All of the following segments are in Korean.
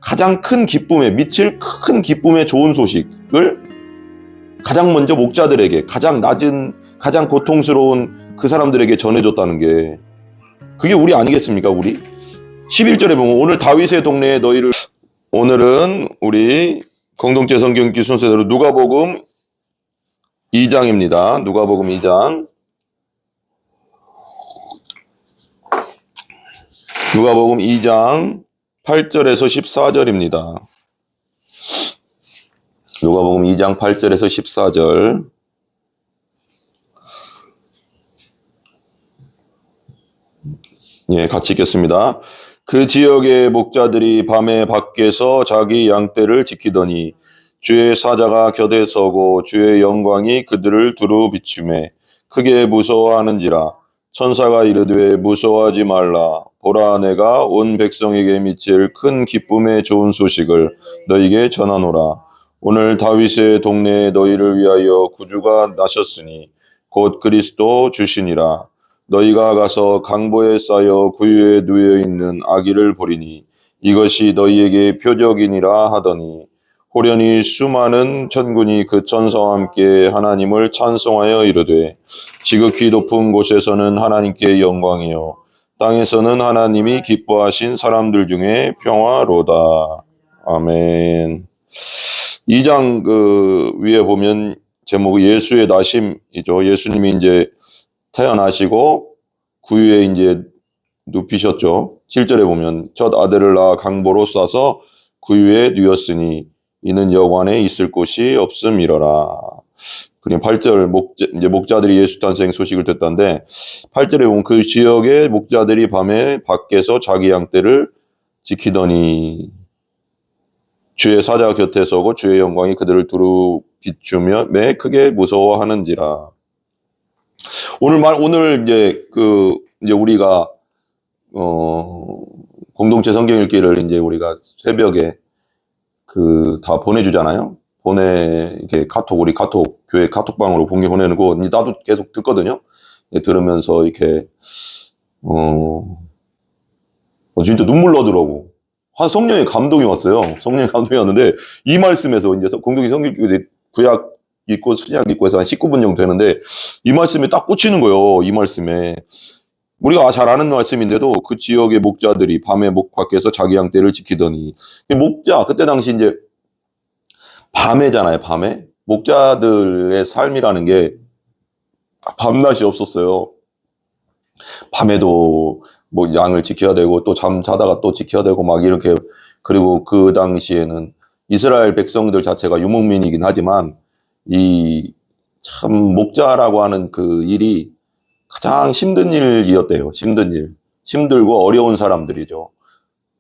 가장 큰 기쁨에 미칠 큰 기쁨의 좋은 소식을 가장 먼저 목자들에게, 가장 낮은, 가장 고통스러운 그 사람들에게 전해줬다는 게, 그게 우리 아니겠습니까? 우리 11절에 보면 오늘 다윗의 동네에 너희를, 오늘은 누가복음 2장입니다. 누가복음 2장. 누가복음 2장 8절에서 14절입니다. 누가복음 2장 8절에서 14절. 예, 같이 읽겠습니다. 그 지역의 목자들이 밤에 밖에서 자기 양떼를 지키더니 주의 사자가 곁에 서고 주의 영광이 그들을 두루 비추매 크게 무서워하는지라. 천사가 이르되 무서워하지 말라. 보라, 내가 온 백성에게 미칠 큰 기쁨의 좋은 소식을 너희에게 전하노라. 오늘 다윗의 동네에 너희를 위하여 구주가 나셨으니 곧 그리스도 주시니라. 너희가 가서 강보에 쌓여 구유에 누워 있는 아기를 보리니 이것이 너희에게 표적이니라 하더니 호련히 수많은 천군이 그 천사와 함께 하나님을 찬송하여 이르되 지극히 높은 곳에서는 하나님께 영광이요 땅에서는 하나님이 기뻐하신 사람들 중에 평화로다. 아멘. 2장 위에 보면 제목이 예수의 나심이죠. 예수님이 이제 태어나시고 구유에 이제 눕히셨죠. 7절에 보면 첫 아들을 낳아 강보로 싸서 구유에 누웠으니 이는 여관에 있을 곳이 없음이러라. 그리고 8절 목자들이 예수 탄생 소식을 듣던데 8절에 보면 그 지역의 목자들이 밤에 밖에서 자기 양떼를 지키더니 주의 사자 곁에 서고 주의 영광이 그들을 두루 비추며 매 크게 무서워하는지라. 오늘 이제 우리가 공동체 성경 읽기를 이제 우리가 새벽에 다 보내주잖아요. 이렇게 우리 교회 카톡방으로 보내는 거 나도 계속 듣거든요. 들으면서 이렇게 진짜 눈물 나더라고. 성령의 감동이 왔어요. 성령의 감동이 왔는데 이 말씀에서 이제 공동체 성경 읽기 구약 읽고 신약 읽고 해서 한 19분 정도 되는데 이 말씀에 딱 꽂히는 거예요. 이 말씀에 우리가 잘 아는 말씀인데도 그 지역의 목자들이 밤에 밖에서 자기 양떼를 지키더니 목자 그때 당시 이제 밤에잖아요. 밤에 목자들의 삶이라는 게 밤낮이 없었어요. 밤에도 뭐 양을 지켜야 되고 또 잠 자다가 또 지켜야 되고 막 이렇게. 그리고 그 당시에는 이스라엘 백성들 자체가 유목민이긴 하지만 이 참 목자라고 하는 그 일이 가장 힘든 일이었대요. 힘들고 어려운 사람들이죠.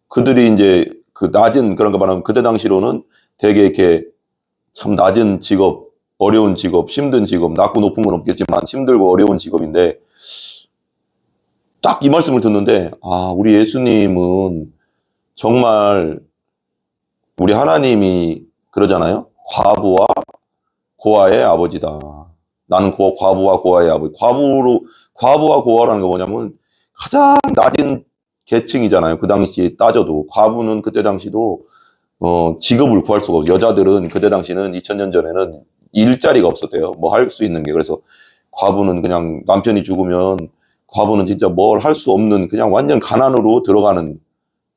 그들이 이제 그 낮은, 그런가 말하면 그때 당시로는 되게 이렇게 참 낮은 직업, 어려운 직업, 힘든 직업, 낮고 높은 건 없겠지만 힘들고 어려운 직업인데 딱 이 말씀을 듣는데 우리 예수님은 정말 우리 하나님이 그러잖아요. 과부와 고아의 아버지다. 나는 과부와 고아의 아버지. 과부와 고아라는 게 뭐냐면 가장 낮은 계층이잖아요. 그 당시에 따져도. 과부는 그때 당시도 직업을 구할 수가 없어요. 여자들은 그때 당시는 2000년 전에는 일자리가 없었대요. 뭐 할 수 있는 게. 그래서 과부는 그냥 남편이 죽으면 과부는 진짜 뭘 할 수 없는 그냥 완전 가난으로 들어가는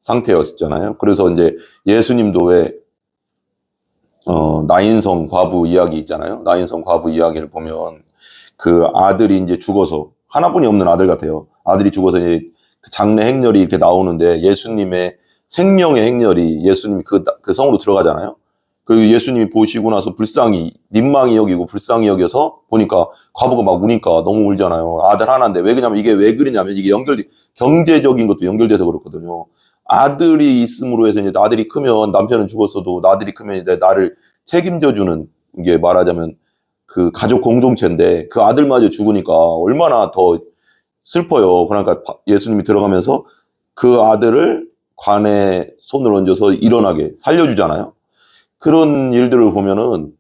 상태였잖아요. 그래서 이제 예수님도 왜 나인성 과부 이야기 있잖아요. 나인성 과부 이야기를 보면 그 아들이 이제 죽어서 하나뿐이 없는 아들 같아요. 아들이 죽어서 이제 장례 행렬이 이렇게 나오는데 예수님의 생명의 행렬이 예수님이 그 성으로 들어가잖아요. 그리고 예수님이 보시고 나서 민망히 여기고 불쌍히 여겨서 보니까 과부가 막 우니까 너무 울잖아요. 아들 하나인데 이게 왜 그러냐면 이게 경제적인 것도 연결돼서 그렇거든요. 아들이 있음으로 해서 이제 아들이 크면 남편은 죽었어도 아들이 크면 이제 나를 책임져주는, 이게 말하자면 그 가족 공동체인데 그 아들마저 죽으니까 얼마나 더 슬퍼요. 그러니까 예수님이 들어가면서 그 아들을 관에 손을 얹어서 일어나게 살려주잖아요. 그런 일들을 보면은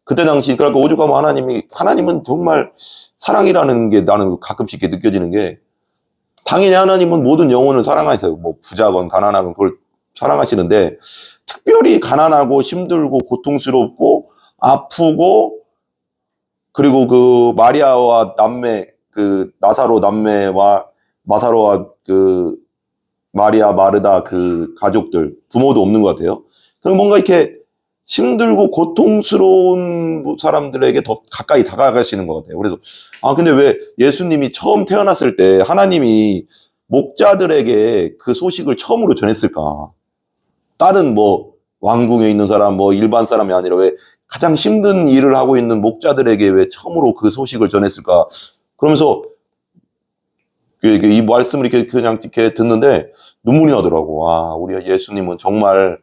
그때 당시, 그러니까 오죽하면 하나님은 정말 사랑이라는 게 나는 가끔씩 이렇게 느껴지는 게, 당연히 하나님은 모든 영혼을 사랑하세요. 뭐 부자건 가난하건 그걸 사랑하시는데 특별히 가난하고 힘들고 고통스럽고 아프고 그리고 그 마리아와 남매 그 나사로 남매와 마사로와 그 마리아 마르다 그 가족들 부모도 없는 것 같아요. 그럼 뭔가 이렇게 힘들고 고통스러운 사람들에게 더 가까이 다가가시는 것 같아요. 그래서 근데 왜 예수님이 처음 태어났을 때 하나님이 목자들에게 그 소식을 처음으로 전했을까? 다른 뭐 왕궁에 있는 사람 뭐 일반 사람이 아니라 왜 가장 힘든 일을 하고 있는 목자들에게 왜 처음으로 그 소식을 전했을까? 그러면서 이 말씀을 이렇게 그냥 이렇게 듣는데 눈물이 나더라고. 우리 예수님은 정말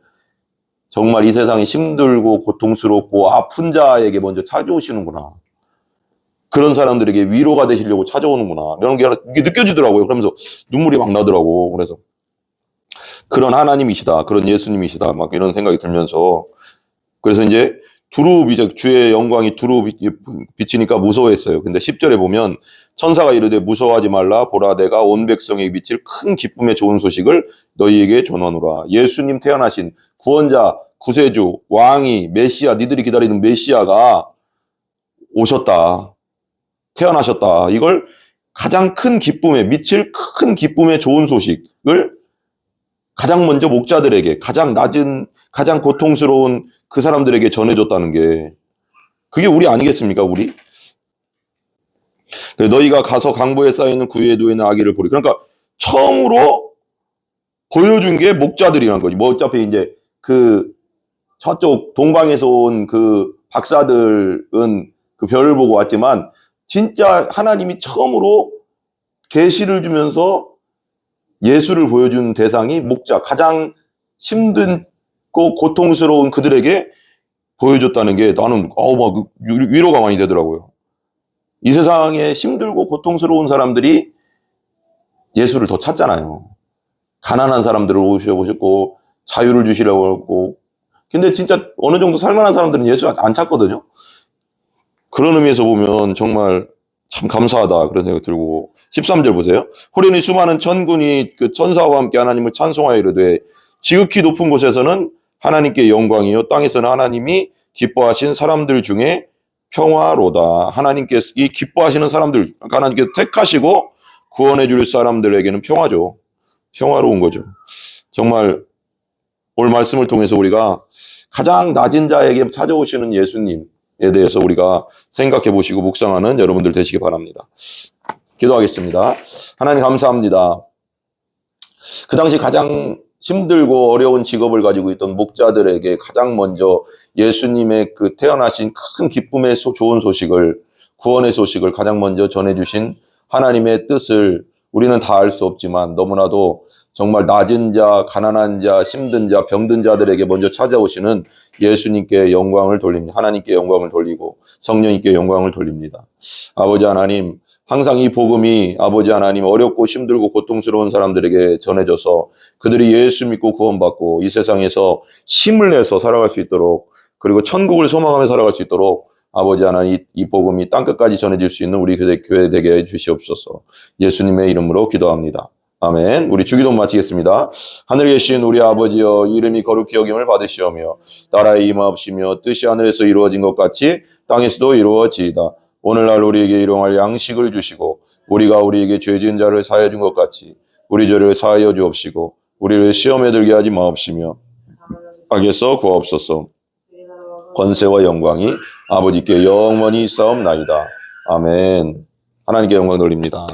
이 세상에 힘들고 고통스럽고 아픈 자에게 먼저 찾아오시는구나. 그런 사람들에게 위로가 되시려고 찾아오는구나. 이런 게 이게 느껴지더라고요. 그러면서 눈물이 막 나더라고. 그래서 그런 하나님이시다. 그런 예수님이시다. 막 이런 생각이 들면서 그래서 이제 이제 주의 영광이 두루 비치니까 무서워했어요. 근데 10절에 보면 천사가 이르되 무서워하지 말라. 보라 내가 온 백성에게 미칠 큰 기쁨의 좋은 소식을 너희에게 전하노라. 예수님 태어나신 구원자, 구세주, 왕이 메시아, 니들이 기다리는 메시아가 오셨다. 태어나셨다. 이걸 가장 큰 기쁨에 미칠 큰 기쁨의 좋은 소식을 가장 먼저 목자들에게 가장 낮은 가장 고통스러운 그 사람들에게 전해줬다는 게 그게 우리 아니겠습니까? 우리 너희가 가서 강보에 쌓여있는 구유에 누워있는 아기를 보리. 그러니까 처음으로 보여준 게 목자들이란 거지. 뭐 어차피 이제 그 저쪽 동방에서 온 그 박사들은 그 별을 보고 왔지만 진짜 하나님이 처음으로 계시를 주면서 예수를 보여준 대상이 목자, 가장 힘든고 고통스러운 그들에게 보여줬다는 게 나는 막 위로가 많이 되더라고요. 이 세상에 힘들고 고통스러운 사람들이 예수를 더 찾잖아요. 가난한 사람들을 오셔보셨고 자유를 주시려고 하고 근데 진짜 어느 정도 살만한 사람들은 예수 안 찾거든요. 그런 의미에서 보면 정말 참 감사하다 그런 생각이 들고 13절 보세요. 호련히 수많은 천군이 그 천사와 함께 하나님을 찬송하여 이르되 지극히 높은 곳에서는 하나님께 영광이요 땅에서는 하나님이 기뻐하신 사람들 중에 평화로다. 하나님께서 이 기뻐하시는 사람들 그러니까 하나님께서 택하시고 구원해 줄 사람들에게는 평화죠. 평화로운 거죠. 정말 오늘 말씀을 통해서 우리가 가장 낮은 자에게 찾아오시는 예수님에 대해서 우리가 생각해 보시고 묵상하는 여러분들 되시기 바랍니다. 기도하겠습니다. 하나님 감사합니다. 그 당시 가장 힘들고 어려운 직업을 가지고 있던 목자들에게 가장 먼저 예수님의 그 태어나신 큰 기쁨의 좋은 소식을 구원의 소식을 가장 먼저 전해주신 하나님의 뜻을 우리는 다 알 수 없지만 너무나도 정말 낮은 자, 가난한 자, 힘든 자, 병든 자들에게 먼저 찾아오시는 예수님께 영광을 돌립니다. 하나님께 영광을 돌리고 성령님께 영광을 돌립니다. 아버지 하나님, 항상 이 복음이 아버지 하나님 어렵고 힘들고 고통스러운 사람들에게 전해져서 그들이 예수 믿고 구원받고 이 세상에서 힘을 내서 살아갈 수 있도록 그리고 천국을 소망하며 살아갈 수 있도록 아버지 하나님 이 복음이 땅끝까지 전해질 수 있는 우리 교회 되게 해주시옵소서. 예수님의 이름으로 기도합니다. 아멘. 우리 주기도 마치겠습니다. 하늘에 계신 우리 아버지여 이름이 거룩히 여김을 받으시오며 나라의 임하옵시며 뜻이 하늘에서 이루어진 것 같이 땅에서도 이루어지이다. 오늘날 우리에게 일용할 양식을 주시고 우리가 우리에게 죄 지은 자를 사하여 준 것 같이 우리 죄를 사하여 주옵시고 우리를 시험에 들게 하지 마옵시며 악에서 구하옵소서. 권세와 영광이 아버지께 영원히 있사옵나이다. 아멘. 하나님께 영광 돌립니다.